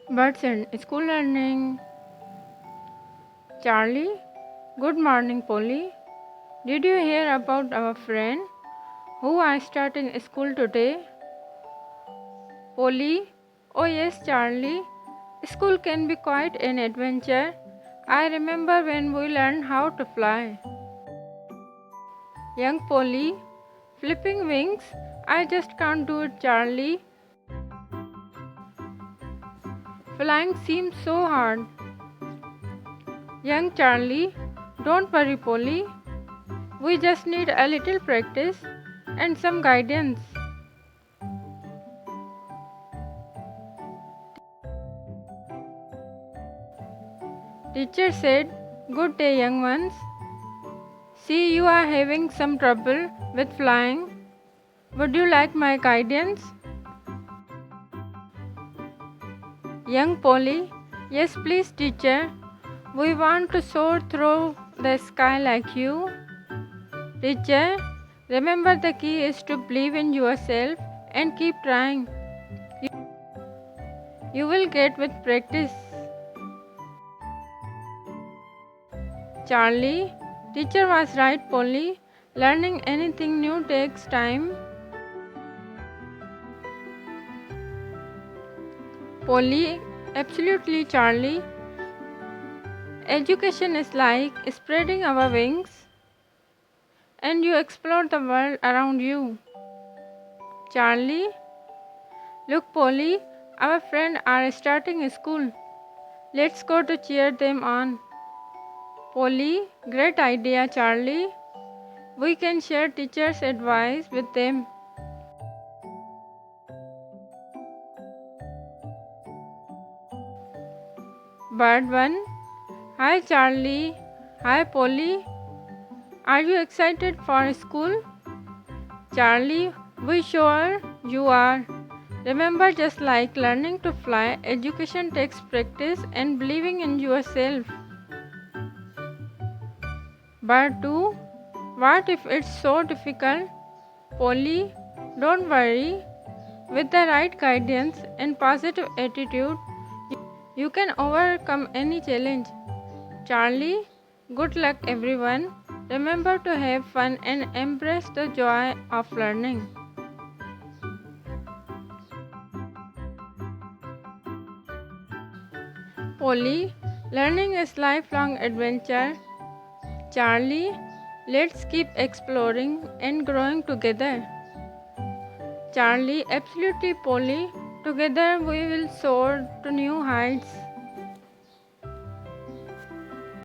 Birds and school learning. Charlie, good morning, Polly. Did you hear about our friend who are starting school today? Polly, oh yes, Charlie. School can be quite an adventure. I remember when we learned how to fly. Young Polly, flipping wings? I just can't do it, Charlie. Flying seems so hard. Young Charlie, don't worry, Polly. We just need a little practice and some guidance. Teacher said, good day, young ones. See, you are having some trouble with flying. Would you like my guidance? Young Polly, yes, please, teacher. We want to soar through the sky like you. Teacher, remember the key is to believe in yourself and keep trying. You will get with practice. Charlie, teacher was right, Polly. Learning anything new takes time. Polly, absolutely, Charlie. Education is like spreading our wings and you explore the world around you. Charlie, look, Polly, our friends are starting school. Let's go to cheer them on. Polly, great idea, Charlie. We can share teachers' advice with them. Bird 1. Hi, Charlie. Hi, Polly. Are you excited for school? Charlie, we sure you are. Remember, just like learning to fly, education takes practice and believing in yourself. But 2. What if it's so difficult? Polly, don't worry. With the right guidance and positive attitude, you can overcome any challenge. Charlie, good luck everyone. Remember to have fun and embrace the joy of learning. Polly, learning is lifelong adventure. Charlie, let's keep exploring and growing together. Charlie, absolutely, Polly. Together we will soar to new heights.